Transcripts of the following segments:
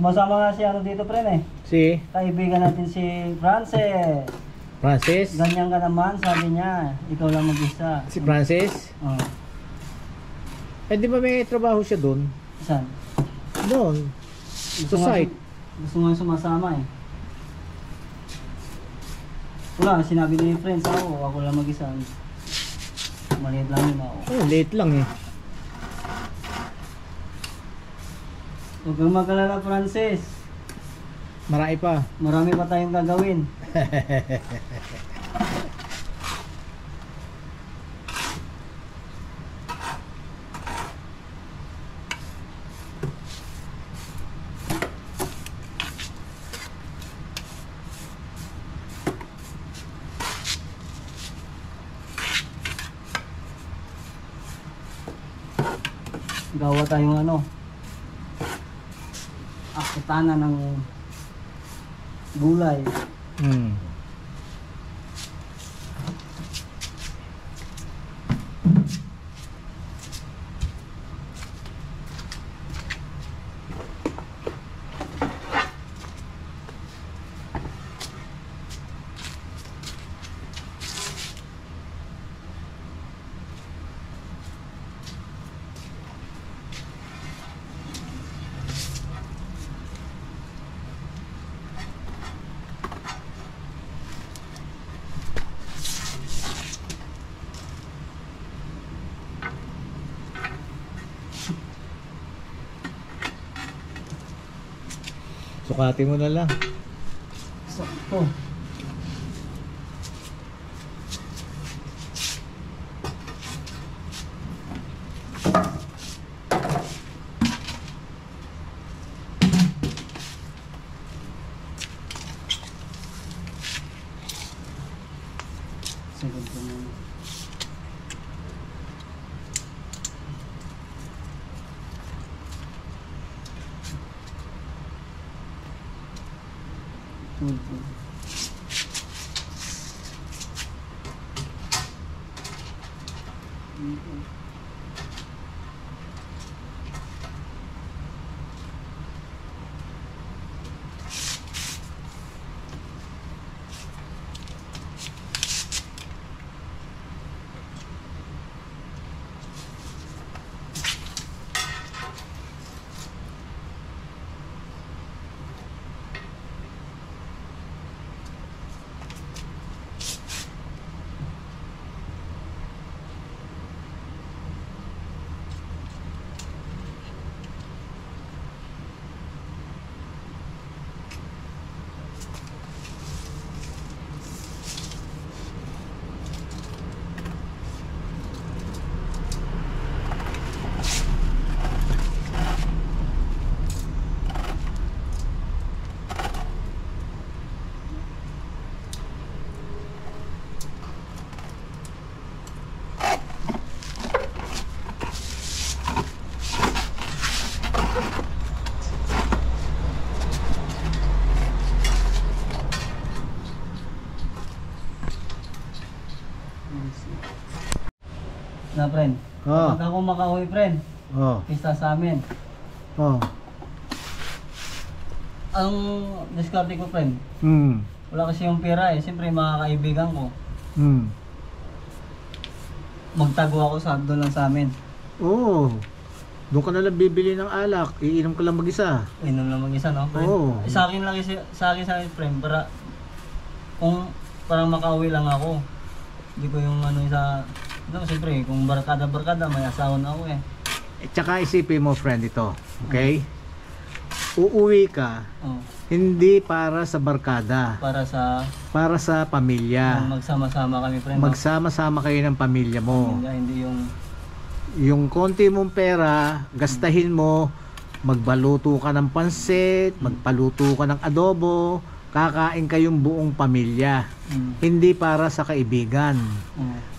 Sumasama nga si ano dito, pre, eh. Si Kaibigan natin si Francis. Francis? Ganyan ka naman, sabi niya. Ikaw lang mag-isa. Si Francis? Oo. Eh di ba may trabaho siya doon? Saan? Doon. Sa site. Gusto nga sumasama eh. Wala, sinabi ni friends ako lang mag-isa. Maliit lang yun ako. Oh, late lang eh. Huwag kang mag-alala, Francis. Marami pa. Marami pa tayong gagawin. Gawa tayong ano, akitana ng gulay. Hmm. Sukatin mo na lang. Sakto. Second po muna. Na, friend. Oh. Kapag ako makauwi, friend, Oh. pista sa amin. Oh. Ang diskarte ko, friend, Hmm. wala kasi yung pera eh. Siyempre, mga kaibigan ko, Hmm. magtago ako sa doon lang sa amin. Oh. Doon ka na lang bibili ng alak. Iinom ka lang mag-isa. Inom lang mag-isa, no, friend? Oo. Sa akin lang, sa akin, friend, para, kung parang makauwi lang ako. Hindi ko yung ano sa, no, siyempre, kung barkada, may asawa na ako eh. At saka isipin mo, friend, ito. Okay? Uuwi ka, Oh, hindi para sa barkada. Para sa pamilya. magsama-sama kami, friend. no? Magsama-sama kayo ng pamilya mo. Hindi yung, Yung konti mong pera, gastahin mo, magbaluto ka ng pansit, magpaluto ka ng adobo, kakain kayong buong pamilya. Hindi para sa kaibigan.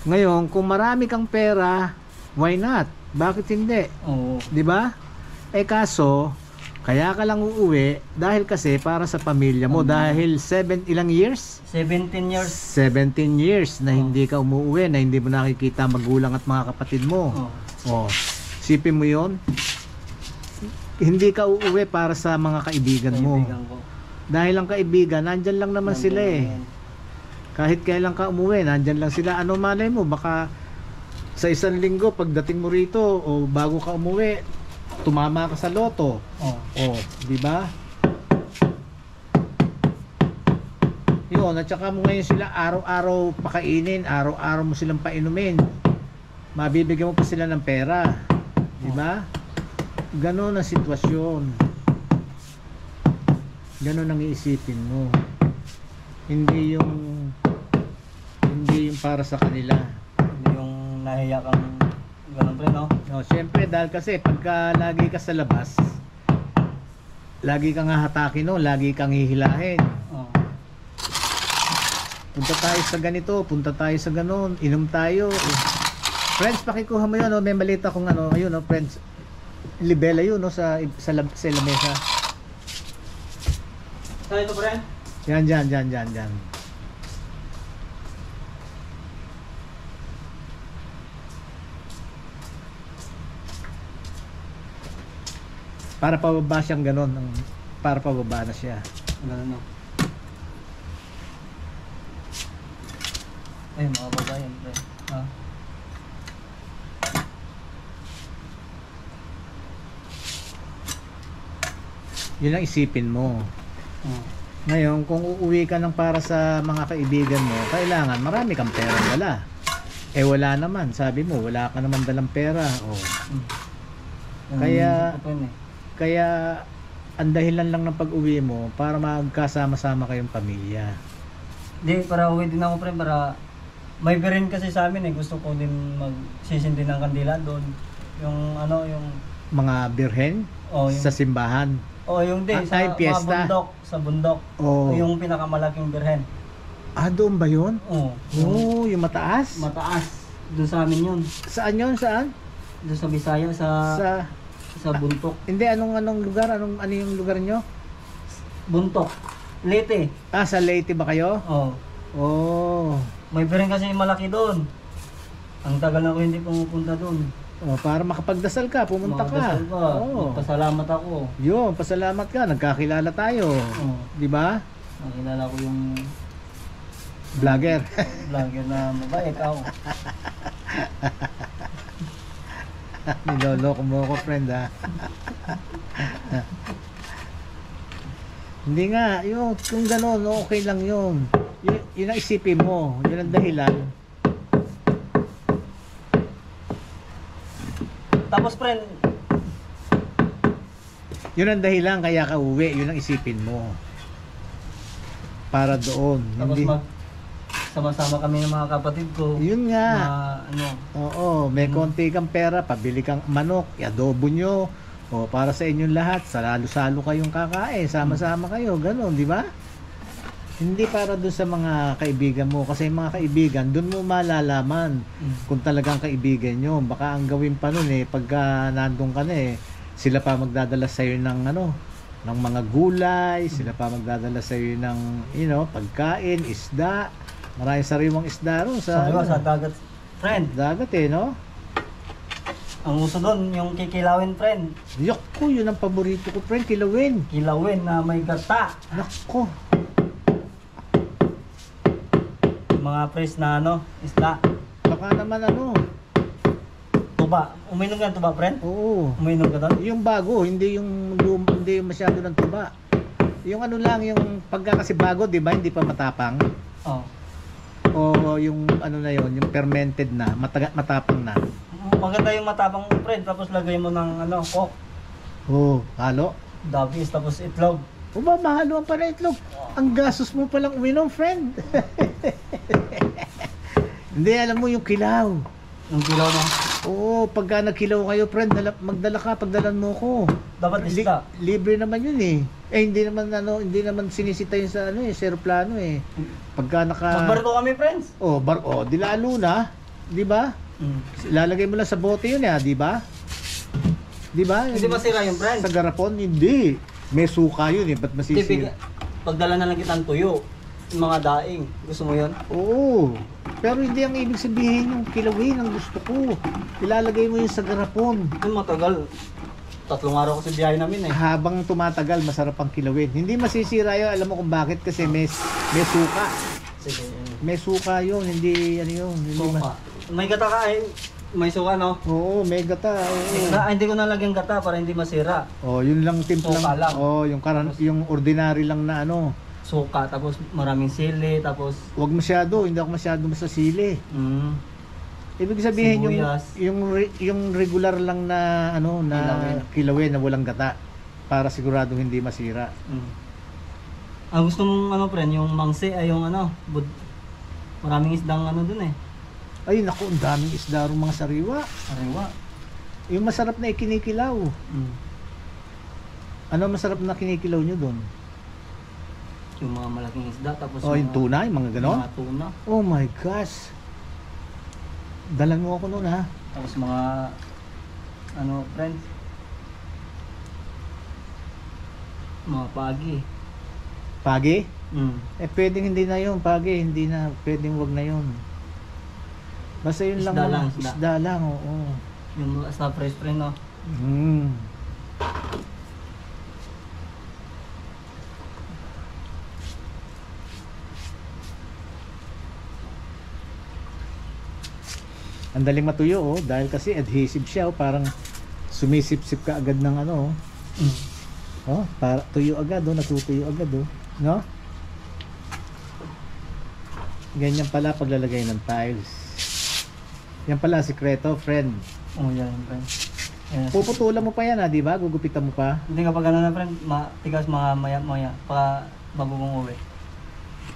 Ngayon, kung marami kang pera, why not? Bakit hindi? Oo. 'Di ba? Eh kaso, kaya ka lang uuwi dahil kasi para sa pamilya mo, dahil ilang years? 17 years. 17 years na hindi ka umuwi, na hindi mo nakikita magulang at mga kapatid mo. Oh. Oh, sipin mo 'yon. Hindi ka uuwi para sa mga kaibigan mo. Kaibigan ko. Dahil ang kaibigan, nandyan lang naman sila eh. Kahit kailan ka umuwi, nandyan lang sila. Ano malay mo, baka sa isang linggo, pagdating mo rito, o bago ka umuwi, tumama ka sa loto. Oh. O, di ba? Yun, at saka mo ngayon sila araw-araw pakainin, araw-araw mo silang painumin. Mabibigyan mo pa sila ng pera. Di ba? Ganon ang sitwasyon. Ganon ang iisipin mo. Hindi yung para sa kanila. Hindi yung nahiya kang ganun pre, no? No, syempre dahil kasi pagka lagi ka sa labas, lagi kang hahatakin, no, lagi kang hihilahin. Oh. Punta tayo sa ganito, punta tayo sa ganon, inom tayo. Friends, pakikuha mo yun, no? May malita kung ano, ayun, no, friends. Libela yun, no, sa lamesa. Saan ito pre? Yan. Para pababa siyang ganon, para pababa na siya. Ganun, no? Ay, mga babae yan pre. Ha? Yun ang isipin mo. Oh. Ngayon, kung uuwi ka ng para sa mga kaibigan mo, kailangan marami kang pera dala. Eh wala naman, sabi mo, wala ka naman dalang pera. Oh. Kaya, kaya ang dahilan lang ng pag-uwi mo para magkasama-sama kayong pamilya. Di, para uwi din ako pre, para may birin kasi sa amin eh. Gusto ko din magsisindi ng kandila doon. Yung ano, yung Mga birhen yung sa simbahan. yung din sa mga fiesta. bundok, sa bundok. Oh. Yung pinakamalaking birhen. Ah, doon ba yun? Oo. Oh, yung mataas? Mataas. Doon sa amin yun. Saan yun? Saan? Doon sa Bisaya, sa Buntok. Hindi, anong lugar? Ano yung lugar nyo? Buntok. Leyte. Ah, sa Leyte ba kayo? Oh. Oh. May birin kasi malaki doon. Ang tagal na ko hindi pumupunta doon. Oh, para makapagdasal ka, pumunta ka. Makadasal ka. Oh. Pasalamat ako. Yun, pasalamat ka, nagkakilala tayo. Oh. Di ba? Nakilala ko yung Vlogger. vlogger na mabait ako. Niloloko mo ako, friend, ha? Hindi nga, yun, kung gano'n, okay lang yun. Yun ang isipin mo, yun ang dahilan. Tapos friend, Yun ang dahilan kaya ka uwi, yun ang isipin mo. Para doon. tapos Hindi. sama-sama kami ng mga kapatid ko. Yun nga. Na, Oo, may konti kang pera, pabili kang manok, i-adobo nyo. O para sa inyong lahat, salo-salo kayong kakain, sama-sama kayo, gano'n, di ba? Hindi para doon sa mga kaibigan mo, kasi yung mga kaibigan, doon mo malalaman kung talagang kaibigan nyo. Baka ang gawin pa nun pagka nandun ka na sila pa magdadala sa iyo ng ng mga gulay, sila pa magdadala sa iyo ng pagkain, isda. Maraming sariwang isda ron sa sa dagat, friend. dagat no? Ang uso doon, yung kikilawin, friend. Yoko, yun ang paborito ko, friend, kilawin. Kilawin na may gata. Nako. Mga fresh na isda. Baka naman Tuba. Uminom ka ng tuba, friend? Oo. Uminom ka doon? Yung bago, hindi yung masyado ng tuba. Yung lang, yung pagka kasi bago, di ba, hindi pa matapang. Oh. O yung na yon, yung fermented na, matapang na. Maganda yung matapang, friend. Tapos lagay mo ng coke. Oo, halo. Dabis, tapos itlog. O ba, mahaluan pa na itlog. Ang gastos mo palang uminom, friend. Hindi, alam mo yung kilaw. Yung kilaw na. Oo, pagka nagkilaw kayo, friend, magdala ka, pagdalan mo ko. Dapat isda. Libre naman yun hindi naman sinisita yun sa sa aeroplano Pagka Magbarko kami, friends. Di lalo na, di ba? Lalagay mo lang sa bote yun di ba? Di ba? Hindi masira yung friend. Sa garapon, hindi. May suka yun ba't masisira? Pagdala na lang kitang tuyo. Yung mga daing. Gusto mo yun? Oo. Pero hindi ang ibig sabihin yung kilawin ang gusto ko. Ilalagay mo yun sa garapon. Yung matagal. tatlong araw kasi biyahe namin eh. Habang tumatagal, masarap ang kilawin. Hindi masisira yun. Alam mo kung bakit? Kasi may suka. Sige. May suka yun. Hindi, ano yun. Hindi Suka. May gata ka eh. May suka no? Oo, may gata. Oo. Hindi ko nalagyan gata para hindi masira. Oh, yun lang timplang. Suka lang. Oh, yung ordinary lang na ano. Suka, tapos maraming sili, tapos... Huwag masyado, hindi ako masyado masasili. Ibig sabihin Sibuyas. yung regular lang na ano na kilawin na walang gata para sigurado hindi masira. Ang gusto mong ano friend, yung mangse ay yung ano, maraming isdang ano dun eh. Ay naku, ang daming isda rin mga sariwa. Sariwa. Yung masarap na ikinikilaw. Ano masarap na kinikilaw nyo doon? Yung mga malaking isda, tapos Oh, yung tuna, yung mga ganon? mga tuna, Oh my gosh. Dalan mo ako noon ha. tapos mga ano friend, mga pagi. Pagi? Pwedeng hindi na yun. Pagi, hindi na. Pwedeng wag na yun. Basta yun Isda lang. lang, Isda lang, oo. Yung sa fresh friend no. Ang daling matuyo oh, dahil kasi adhesive siya oh, parang sumisip-sip ka agad ng ano oh. Oh, para tuyo agad oh, natutuyo agad oh, no? Ganyan pala paglalagay ng tiles. Yan pala sikreto, friend. Oh, yan friend. Yes. Puputulan mo pa yan ha, di ba? Gugupitan mo pa. Hindi kapag ano na friend, tigas mga maya pa bago mong uwi.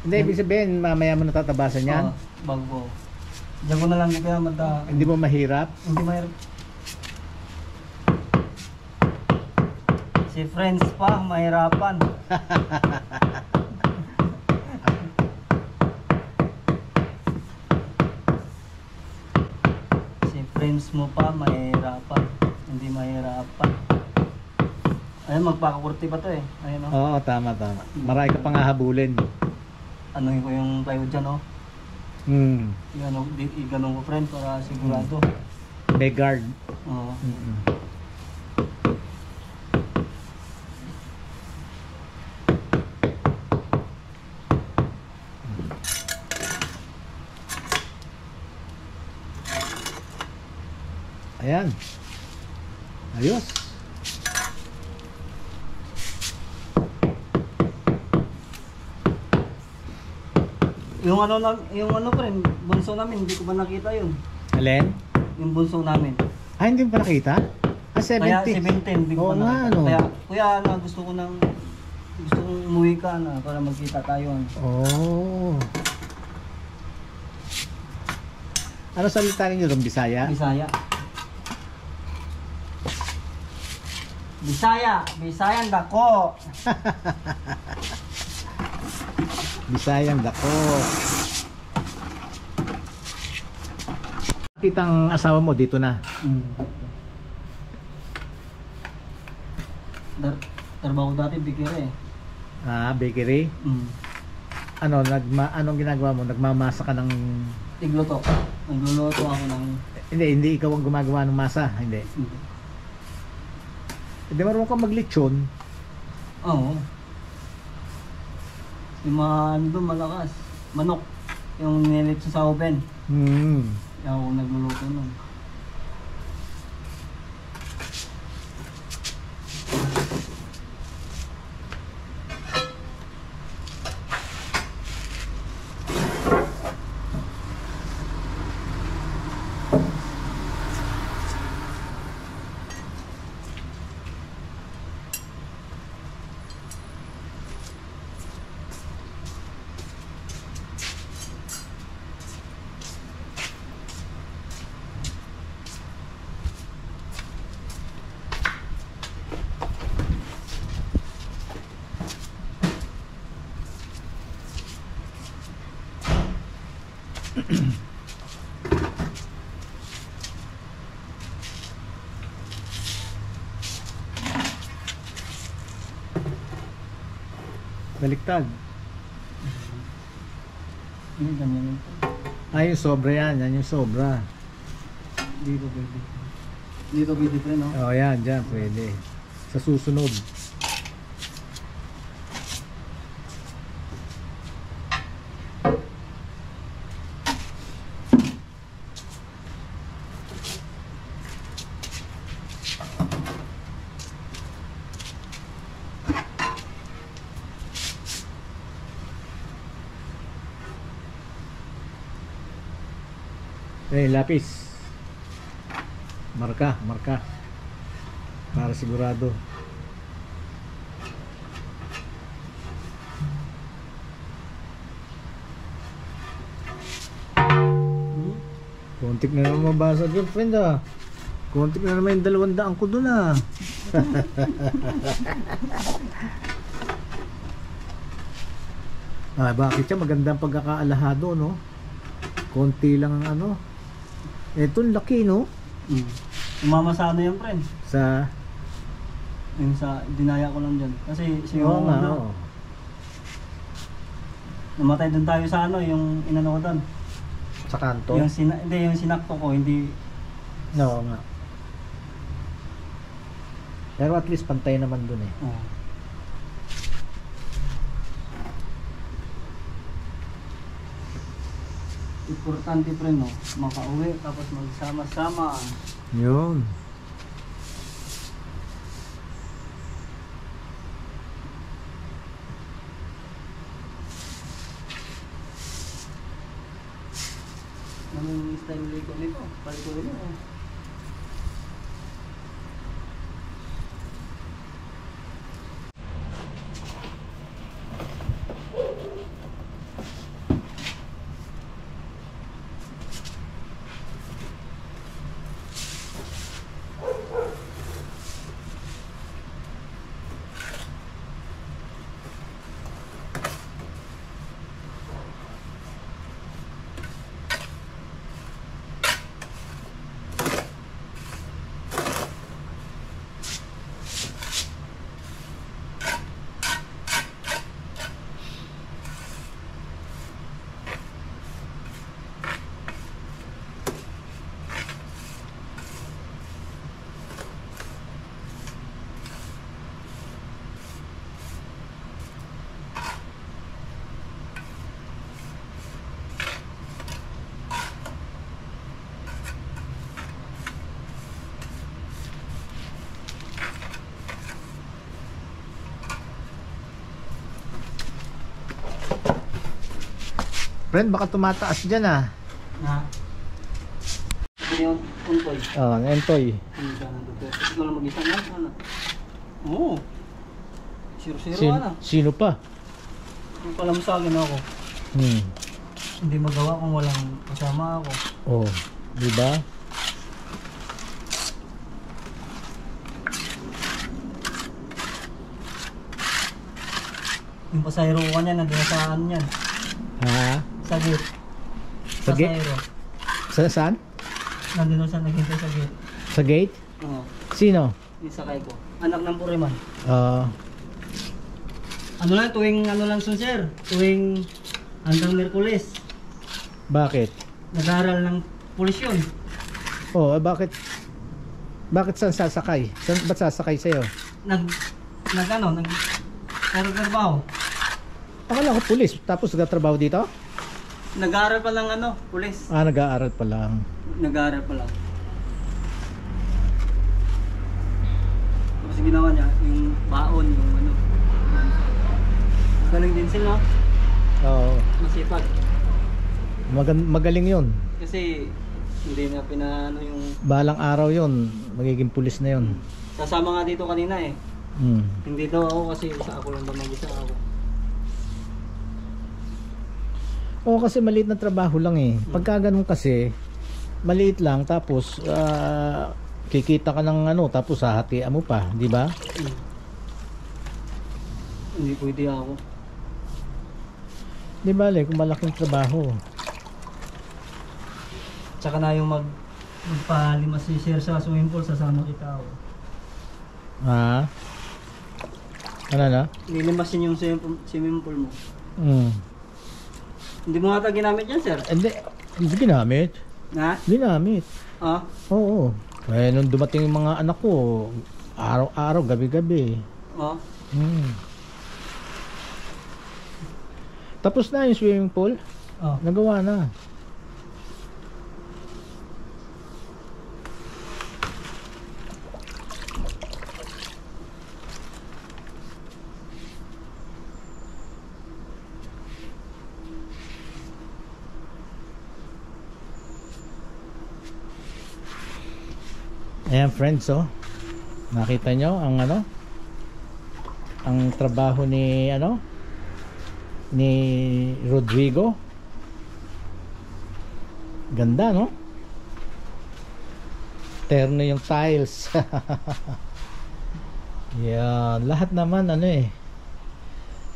Hindi, ibig sabihin mamaya mo natatabasan yan. Bago ko. Diyan ko na lang kaya Hindi mo mahirap. Hindi mahirap. Si friends pa, mahirapan. Si friends mo pa, mahirapan. Hindi mahirapan. Ayun, magpakakurti pa to eh. Ayun o. Oo, tama. Marami ka pang hahabulin. Anuhin ko yung plywood dyan o. Ganun ko friend para sigurado. May guard. Oo. Ayan. Ayos. Yung ano pa rin, bunso namin, hindi ko pa nakita yun. Alin? Yung bunso namin. Hindi mo pa nakita? Kaya 70. 17, hindi ko Oo pa nga, nakita. ano? Kaya ano, gusto kong umuwi ka na para magkita tayo. Oh. Ano salita ninyo doon? Bisaya? Bisayang dako. Bisayang dako. Kitang asawa mo dito na. Trabaho dati bikira eh. Bakery? Anong ginagawa mo? Nagmamasa ka ng... Tigluto. Nagluluto ako ng... Hindi ikaw ang gumagawa ng masa. Hindi. Hindi marunong ka maglechon. Oo. Yung mga ano doon, malakas. Manok. Yung nilitso sa oven. Ako nagluluto nun. Baliktad. Ganyan ito. Yung sobra yan. Yan yung sobra. Dito baby. Dito pwede pre, no? Oh, yan, dyan, pwede. Sa susunod. Lapis. Marka, marka. Para sigurado. Kontik na naman mabasa girlfriend ah. Kontik na naman yung 200 ko dun ah. Bakit siya magandang pagkakaalahado no? Konti lang ang ano. Eto laki no? Umama sa ano yan, friend? Sa Yung sa dinaya ko lang dyan. Kasi siya oo yung nga, ano, oo. namatay dun tayo sa ano, yung inano ko dun. Sa kanto? Hindi, yung sinakto ko, hindi. Oo nga. Pero at least pantay naman dun eh. Oh. Importante pre no, makauwi tapos magsama-sama. Yun. Anong style ko nito? Palit ko rin oh. Friend, baka tumataas dyan ah. Na. Ito yung untoy. Entoy. Ito lang mag-isa na. Ano? Oo. 0-0 na. Sino pa? Kung pala sa akin ako. Hindi magawa kung walang kasama ako. Oh, di ba? Yung pasayro ko niya, nandun na saan yan. Ha? Sa gate. Sa gate? Pasayro. Saan? Nandun na siya naghintay sa gate. Sa gate? Oo. Sino? Yung sakay ko. Anak ng Puriman. Ano lang, tuwing ano lang sir. Tuwing hanggang Merkulis. Bakit? Nag-aaral ng pulis yun. Oh, bakit? Bakit saan sasakay? Ba't sasakay sa'yo? Nagtrabaho. Akala ko pulis, tapos nagtatrabaho dito? Nag-aaral pa lang ano, pulis. Nag-aaral pa lang. Nag-aaral pa lang. Tapos ginawa niya, yung baon, yung ano. Galing din sila. Oo. Masipag. Magaling yun. Kasi hindi na pinaano yung... Balang araw yun, magiging pulis na yun. Sasama nga dito kanina eh. Hindi daw ako kasi isa ako lang ba mag-isa ako. Oo, kasi maliit na trabaho lang eh. Pagka ganun kasi, maliit lang tapos kikita ka ng ano tapos hahatian mo pa, di ba? Hindi pwede ako. Di ba, kung malaking trabaho. Tsaka na yung magpalima si Sir sa swimming pool, sasama kita ako. Ha? Ano na? Lilimasin yung swimming pool mo. Hindi mo ata ginamit yan, sir? Hindi ginamit. Ha? Ginamit. Ah? Oo. Eh, nung dumating yung mga anak ko, araw-araw, gabi-gabi. Oh. Tapos na yung swimming pool. Oh. Nagawa na. Ayan friends, oh. Nakita nyo ang ang trabaho ni ni Rodrigo. Ganda, no? Terno yung tiles. Yan, lahat naman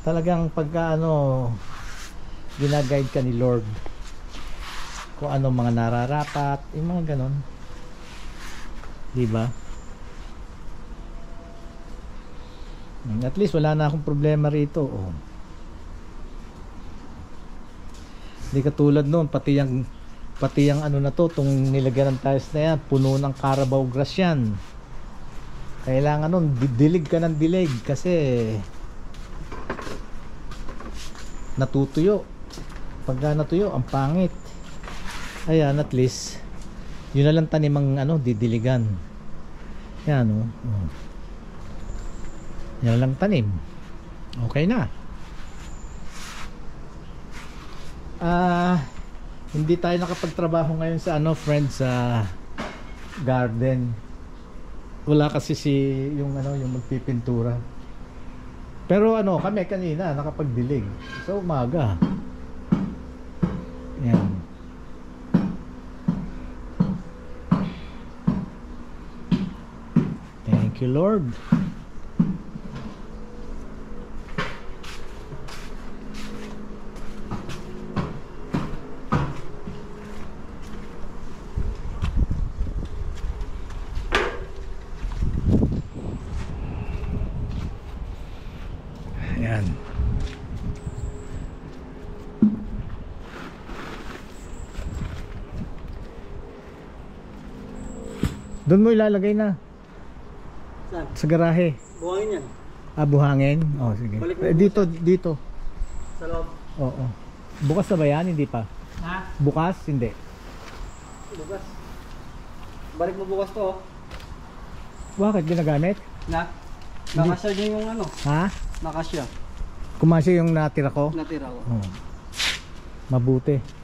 talagang pagka ginaguide ka ni Lord kung ano mga nararapat, yung mga ganon. Diba? At least wala na akong problema rito. Oh. Hindi katulad noon, pati yung na to, tong nilagyan ng tiles na yan, puno ng Carabao grass yan. Kailangan nun, dilig ka ng dilig kasi natutuyo. Pagka natuyo, ang pangit. Ayan, at least yun na lang tanimang didiligan. Yan, oh. Yan lang tanim. Okay na. Hindi tayo nakapagtrabaho ngayon sa friends, sa garden. Wala kasi yung magpipintura. Pero kami kanina nakapagdilig sa umaga. Yan. Thank you, Lord. Ayan. Doon mo ilalagay na. Saan? Sa garahe. Buhangin yan. Buhangin? Oh, sige. Balik mo Dito. Sa loob. Oo. Bukas na ba yan? Hindi pa. Ha? Bukas? Hindi. Bukas. Balik mo bukas to. Bakit ginagamit? Nakasya din yung Ha? Nakasya. Kumasya yung natira ko? Natira ko. Oh. Mabuti.